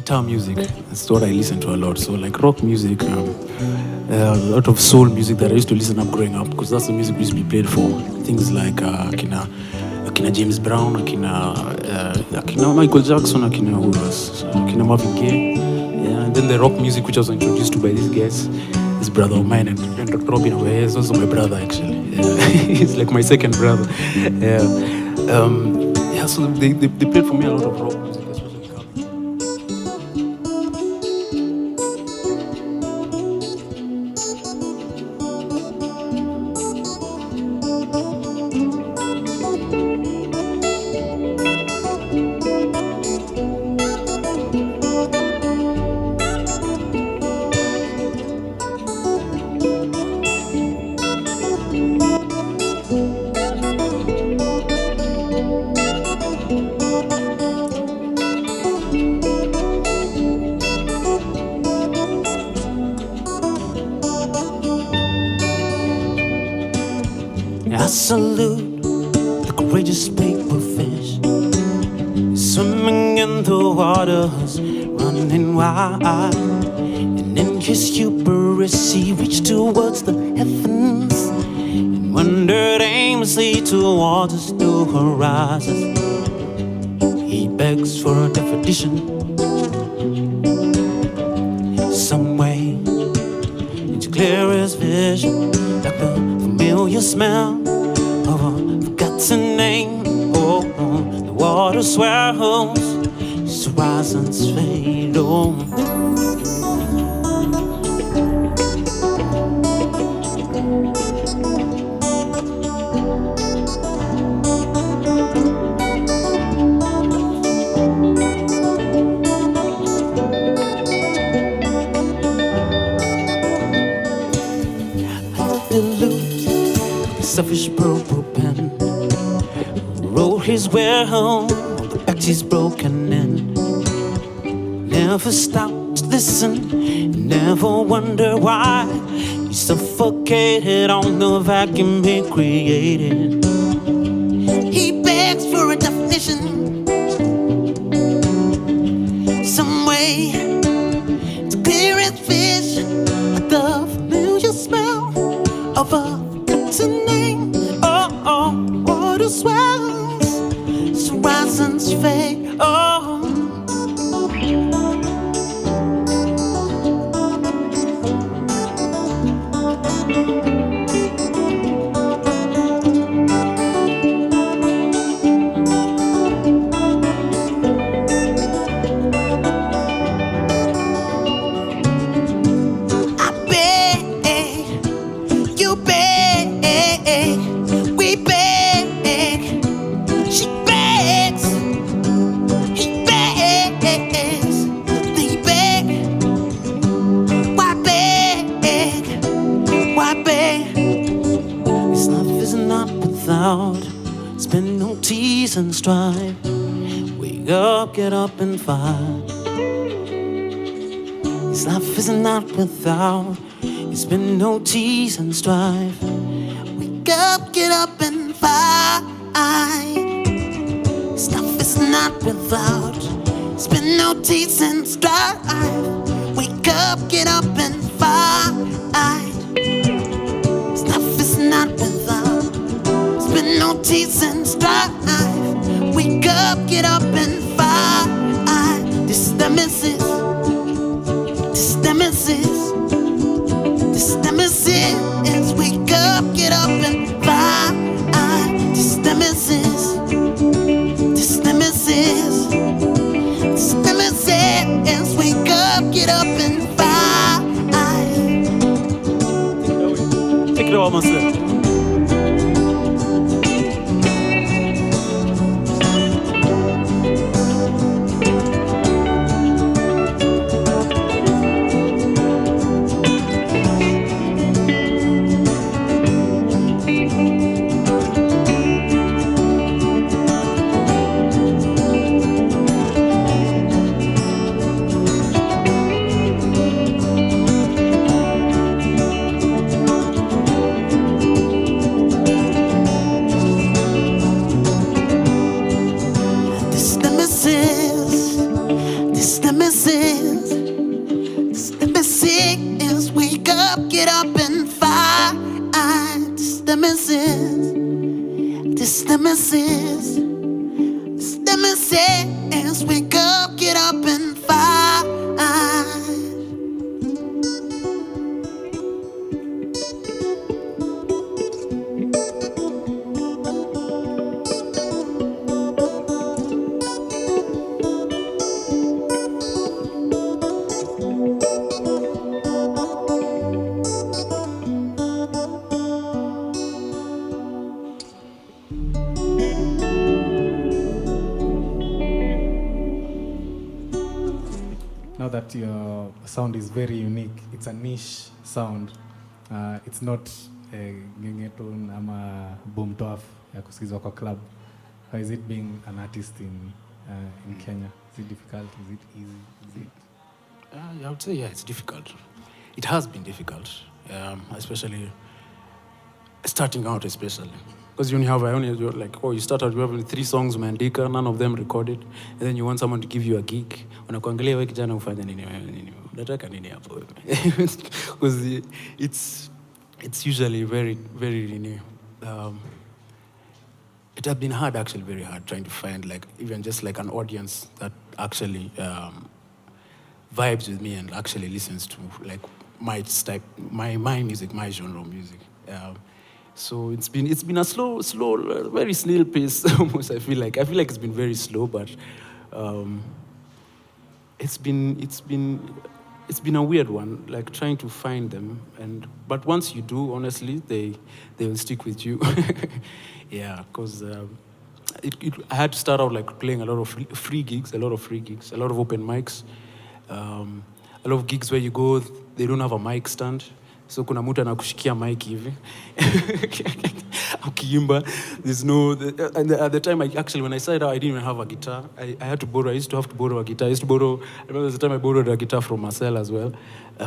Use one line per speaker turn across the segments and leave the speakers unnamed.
guitar music. That's what I listen to a lot. So like rock music, a lot of soul music that I used to listen up growing up, because that's the music we used to be played for. Things like Akina James Brown, Akina Michael Jackson, Akina who else? Akina Marvin Gaye. Yeah, and then the rock music which I was introduced to by these guys. This brother of mine and Dr. Robin over here is also my brother actually. Yeah. He's like my second brother. Yeah. So they played for me a lot of rock music, especially country.
I salute the courageous paper fish swimming in the waters, running wild. And in his hubris he reached towards the heavens and wandered aimlessly towards his new horizons. He begs for a definition, some way to clear his vision, like the familiar smell of a forgotten name. Oh, the water swirls, his horizons fade. Oh, selfish purple pen wrote his will, the fact he's broken in. Never stop to listen, never wonder why he suffocated on the vacuum he created. He begs for a definition, some way to clear his vision, like the familiar smell of a name. Oh, water swells, horizons fade. Oh, spend no tease and strife. Wake up, get up and fight. This life is not without. It's been no tease and strife. Wake up, get up and fight. This life is not without. It's been no tease and strife. Wake up, get up and fight. This life is not without. No tears and strife. Wake up, get up and fight. This is the message. This is the message. This is the message. Wake up, get up and fight. This is the message. This is the message. This is the message. Wake up, get up and fight.
Take it all, Marcel.
nemesis. This nemesis. This nemesis. Wake up, get up and fight.
Now that your sound is very unique, it's a niche sound. It's not gengeton ama boom toaf ya kusikizwa kwa club. How is it being an artist in Kenya? Is it difficult? Is it easy? Is it?
I would say, yeah, it's difficult. It has been difficult, especially starting out, especially. Because you you start out, you have only 3 songs, umeandika, none of them recorded, and then you want someone to give you a gig. Unakuangalia wewe kijana ufanya nini? Unataka nini hapo? Because it's usually very, very it has been hard, actually, very hard, trying to find even just an audience that actually vibes with me and actually listens to my type, my music, my genre of music. So it's been a slow, very snail pace almost. I feel like it's been very slow, but it's been a weird one, trying to find them. But once you do, honestly, they will stick with you. Yeah, because I had to start out playing a lot of free gigs, a lot of open mics, a lot of gigs where you go, they don't have a mic stand. So kuna mtu anakushikia mic hivi. Ukiimba, there's no... And at the time, when I started out, I didn't even have a guitar. I used to have to borrow a guitar. I remember there's a time I borrowed a guitar from Marcel as well.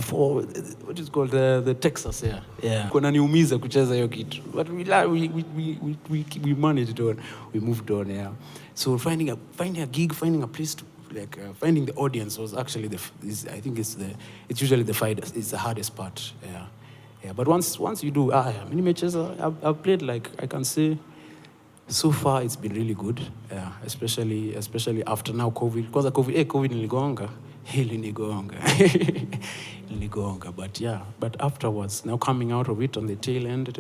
For, what is called, the Texas, yeah. Kuna niumiza kucheza hiyo kitu. But we managed on. We moved on, yeah. So finding a gig, finding a place to... finding the audience was actually it's usually the hardest part. Yeah. But once you do, I've played I can say, so far it's been really good. Yeah, especially after now COVID, because of COVID niligonga. But afterwards, now coming out of it on the tail end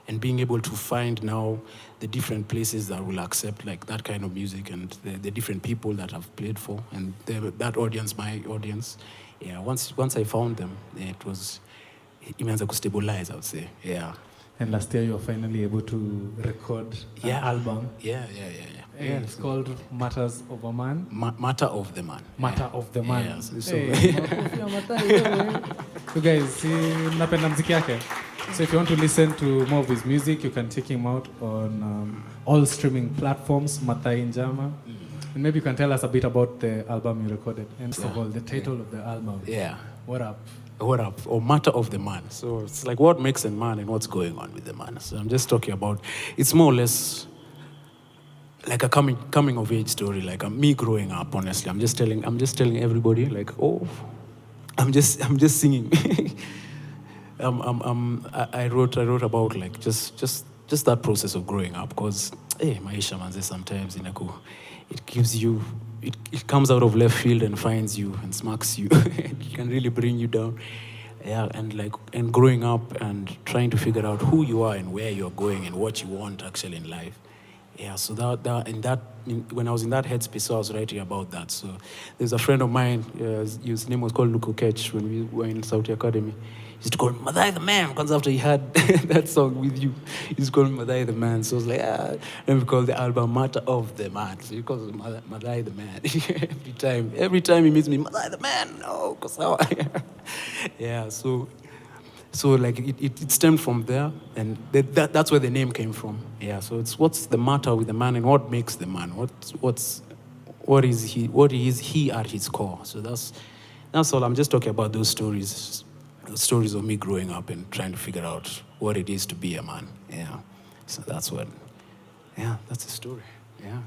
and being able to find now the different places that will accept that kind of music and the different people that I've played for and that audience, my audience. Yeah, once I found them, it was imeanza to stabilize, I would say. Yeah.
And last year you were finally able to record an album.
Yeah.
It's called Matters of a Man.
Matter of the Man.
Matter of the Man.
Yeah, so
you guys, napenda mziki yake. So if you want to listen to more of his music, you can check him out on all streaming platforms, Mathai Njama. And maybe you can tell us a bit about the album you recorded. And first of all, the title of the album.
Yeah.
What Up?
What Up? Or Matter of the Man. So it's what makes a man and what's going on with the man. So I'm just talking about, it's more or less like a coming of age story, me growing up, honestly. I'm just telling everybody, I'm just singing. I wrote about just that process of growing up, because maisha manze, sometimes it gives you, it comes out of left field and finds you and smacks you. It can really bring you down. Yeah, and growing up and trying to figure out who you are and where you're going and what you want actually in life. Yeah, so when I was in that headspace, so I was writing about that. So there's a friend of mine, his name was called Luko Ketch when we were in Saudi Academy. He used to call me Mathai the Man, because after he had that song with you, he used to call me Mathai the Man. So I was like, then we call the album Matter of the Man. So he calls it Mathai the Man every time he meets me, Mathai the Man, no, because yeah, so it stemmed from there, and that's where the name came from. Yeah, so it's what's the matter with the man and what makes the man. What is he at his core. So that's all. I'm just talking about those stories of me growing up and trying to figure out what it is to be a man. Yeah, so that's the story. Yeah.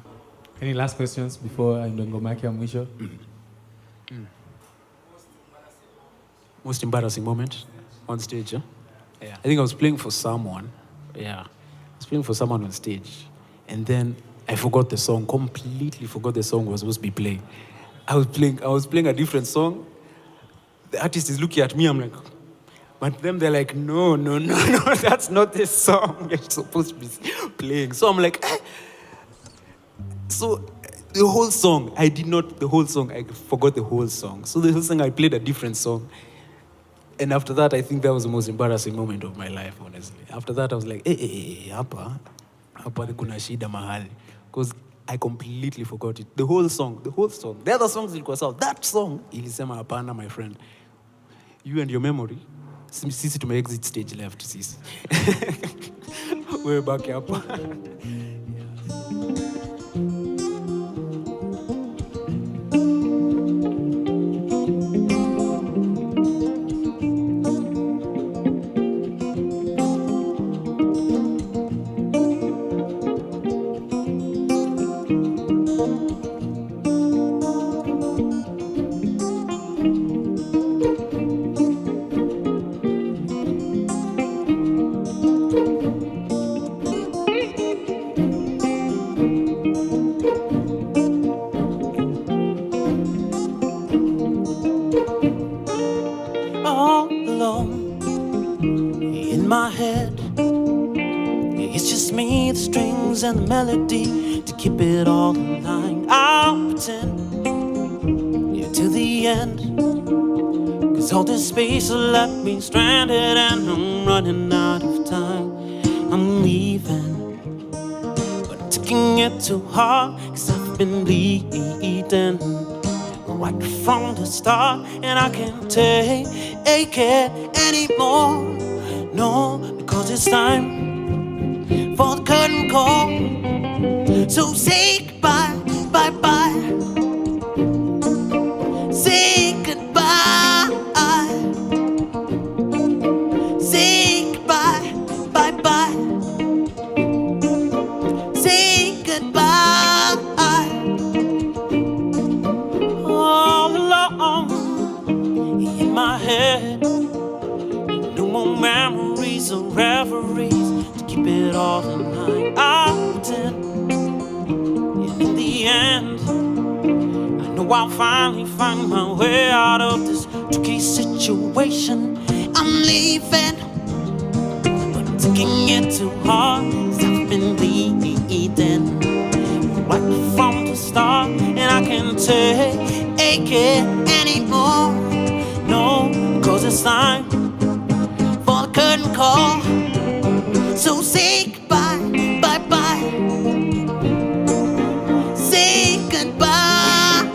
Any last questions before I ngoma yake ya mwisho?
Most embarrassing moment on stage, yeah? I think I was playing for someone. Yeah. I was playing for someone on stage. And then I forgot the song, completely forgot the song was supposed to be playing. I was playing a different song. The artist is looking at me, I'm like, but them they're like, no, that's not the song you're supposed to be playing. So I'm like, eh. So the whole song, I forgot the whole song. So the whole song, I played a different song. And after that, I think that was the most embarrassing moment of my life, honestly. After that, I was like, hapa kuna shida mahali. Because I completely forgot it. The whole song. The other songs ilikuwa sawa. That song, ilisema hapana, my friend. You and your memory, sisi tume exit stage left, sisi. We're back hapa.
All alone in my head, it's just me, the strings and the melody to keep it all in line. I'll pretend, yeah, to the end, 'cause all this space will left me stranded and I'm running out of time. I'm leaving, but I'm taking it too hard, 'cause I've been bleeding right from the start, and I can't take it anymore. No, because it's time for the curtain call. So say goodbye, bye. Say goodbye. Say goodbye, bye. Say goodbye. All alone in my head, no more memories or reveries to keep it all in line. I'll pretend, and in the end, I know I'll finally find my way out of this tricky situation. I'm leaving, but I'm taking it too hard, 'cause I've been bleeding right from the start, and I can't take it anymore. No, 'cause it's time for the curtain call. So say goodbye, bye. Say goodbye.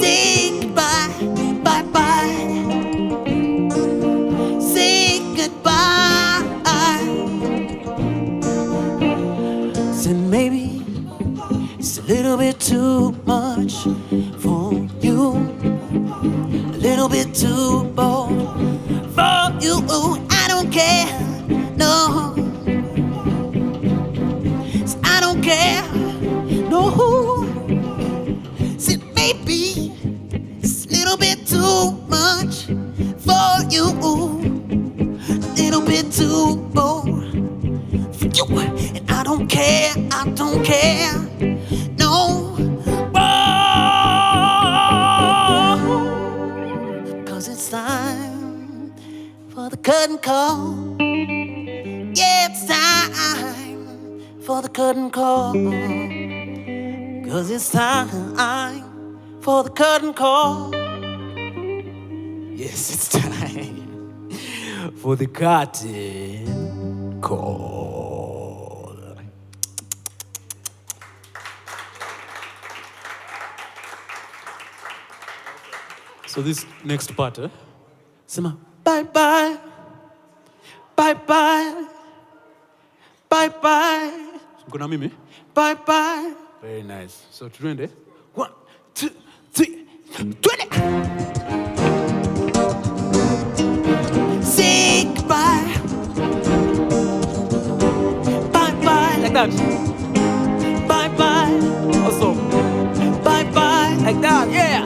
Say goodbye, bye. Say goodbye. Said maybe it's a little bit too much for you, a little bit too bold for you. I don't care, no. I don't care, no. Said maybe it's a little bit too much for you, a little bit too bold for you. And I don't care, no. Cause it's time for the curtain call. Yeah, it's time for the curtain call. Cause it's time for the curtain call.
Yes, it's time for the curtain call. So this next part, Sema, bye. Kuna mimi? Bye. Very nice. So tuende. 1, 2, 3, 20.
Say goodbye. Bye.
Like that.
Bye.
Also.
Bye.
Like that, yeah.